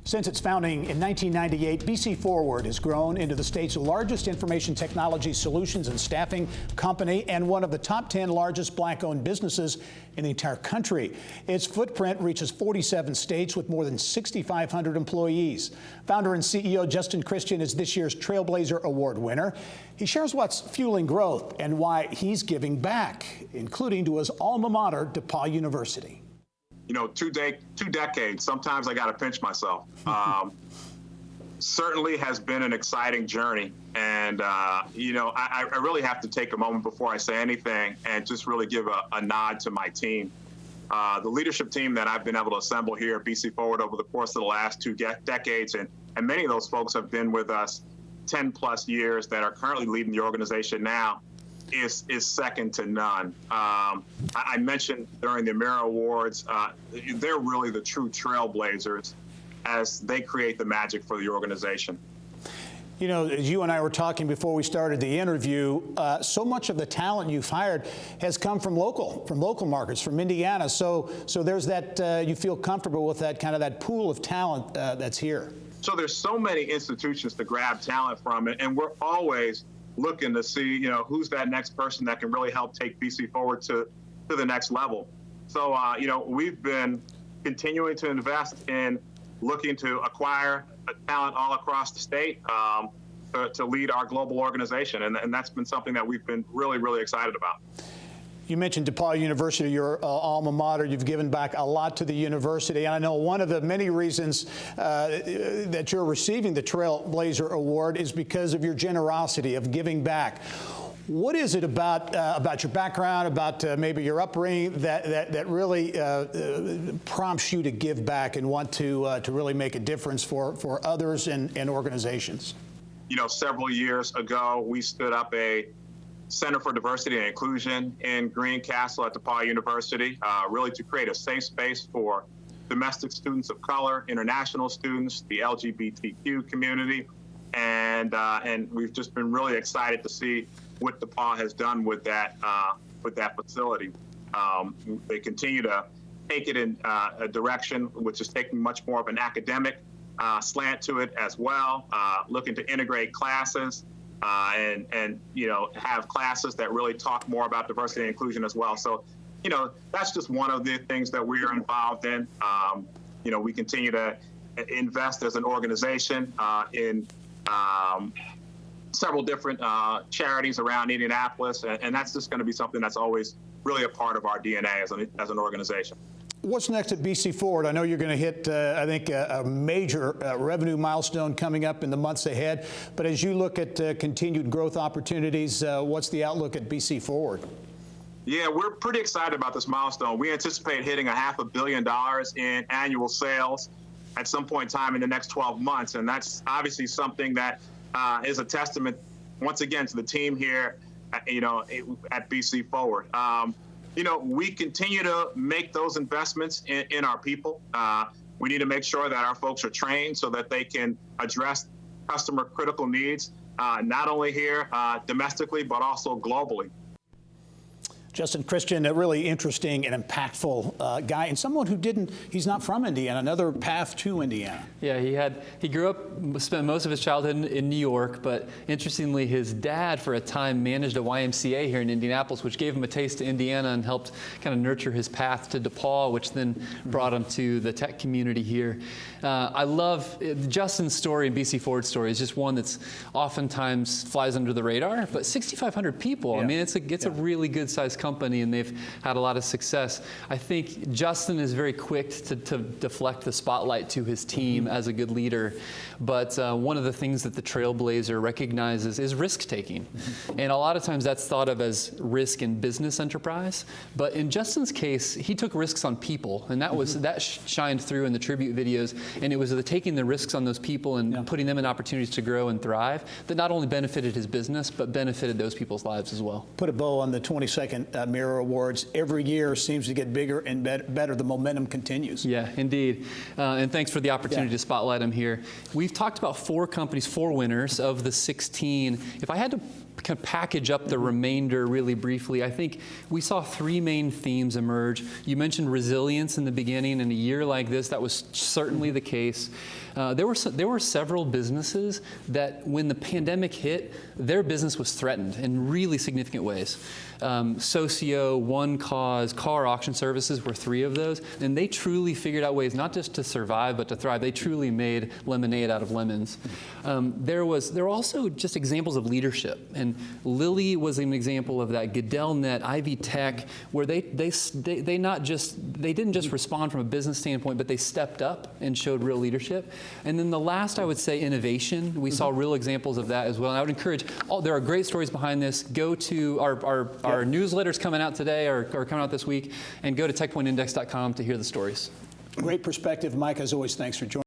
Since its founding in 1998, BC Forward has grown into the state's largest information technology solutions and staffing company and one of the top 10 largest Black-owned businesses in the entire country. Its footprint reaches 47 states with more than 6,500 employees. Founder and CEO Justin Christian is this year's Trailblazer Award winner. He shares what's fueling growth and why he's giving back, including to his alma mater, DePaul University. You know, two decades, sometimes I got to pinch myself. Certainly has been an exciting journey. And, you know, I really have to take a moment before I say anything and just really give a nod to my team. The leadership team that I've been able to assemble here at BC Forward over the course of the last two decades, and many of those folks have been with us 10 plus years that are currently leading the organization now, is second to none. I mentioned during the Mira Awards, they're really the true trailblazers as they create the magic for the organization. You know, as you and I were talking before we started the interview, so much of the talent you've hired has come from local markets, from Indiana. So there's that, you feel comfortable with that kind of that pool of talent that's here. So there's so many institutions to grab talent from, and we're always looking to see, you know, who's that next person that can really help take BC Forward to the next level. So, you know, we've been continuing to invest in looking to acquire talent all across the state to lead our global organization. And that's been something that we've been really, really excited about. You mentioned DePaul University, your alma mater. You've given back a lot to the university. And I know one of the many reasons that you're receiving the Trailblazer Award is because of your generosity of giving back. What is it about your background, about maybe your upbringing that really prompts you to give back and want to really make a difference for others and organizations? You know, several years ago, we stood up a Center for Diversity and Inclusion in Greencastle at DePaul University, really to create a safe space for domestic students of color, international students, the LGBTQ community, and we've just been really excited to see what DePaul has done with that facility. They continue to take it in a direction which is taking much more of an academic slant to it as well, looking to integrate classes. And you know, have classes that really talk more about diversity and inclusion as well. So, you know, that's just one of the things that we are involved in. You know, we continue to invest as an organization in several different charities around Indianapolis, and that's just going to be something that's always really a part of our DNA as an organization. What's next at BC Forward? I know you're going to hit, I think, a major revenue milestone coming up in the months ahead. But as you look at continued growth opportunities, what's the outlook at BC Forward? Yeah, we're pretty excited about this milestone. We anticipate hitting $500 million in annual sales at some point in time in the next 12 months. And that's obviously something that is a testament, once again, to the team here, you know, at BC Forward. You know, we continue to make those investments in our people. We need to make sure that our folks are trained so that they can address customer critical needs, not only here domestically, but also globally. Justin Christian, a really interesting and impactful guy, and someone who he's not from Indiana, another path to Indiana. Yeah, he grew up, spent most of his childhood in New York, but interestingly, his dad for a time managed a YMCA here in Indianapolis, which gave him a taste to Indiana and helped kind of nurture his path to DePaul, which then brought him to the tech community here. I love Justin's story and BC Forward's story is just one that's oftentimes flies under the radar, but 6,500 people, yeah. I mean, it's a really good sized company, and they've had a lot of success. I think Justin is very quick to deflect the spotlight to his team as a good leader, but one of the things that the Trailblazer recognizes is risk-taking. And a lot of times that's thought of as risk in business enterprise, but in Justin's case, he took risks on people, and that shined through in the tribute videos, and it was taking the risks on those people and putting them in opportunities to grow and thrive that not only benefited his business, but benefited those people's lives as well. Put a bow on the 22nd Mira Awards. Every year seems to get bigger and better. The momentum continues. Yeah, indeed. And thanks for the opportunity to spotlight them here. We've talked about 4 companies, 4 winners of the 16. If I had to kind of package up the remainder really briefly, I think we saw three main themes emerge. You mentioned resilience in the beginning. In a year like this, that was certainly the case. There were several businesses that, when the pandemic hit, their business was threatened in really significant ways. Socio, One Cause, car auction services were three of those, and they truly figured out ways not just to survive but to thrive. They truly made lemonade out of lemons. There were also just examples of leadership, and Lilly was an example of that. GoodellNet, Ivy Tech, where they didn't just respond from a business standpoint, but they stepped up and showed real leadership. And then the last, I would say, innovation. We saw real examples of that as well. And I would encourage, there are great stories behind this. Go to our newsletters coming out today or coming out this week, and go to techpointindex.com to hear the stories. Great perspective, Mike. As always, thanks for joining.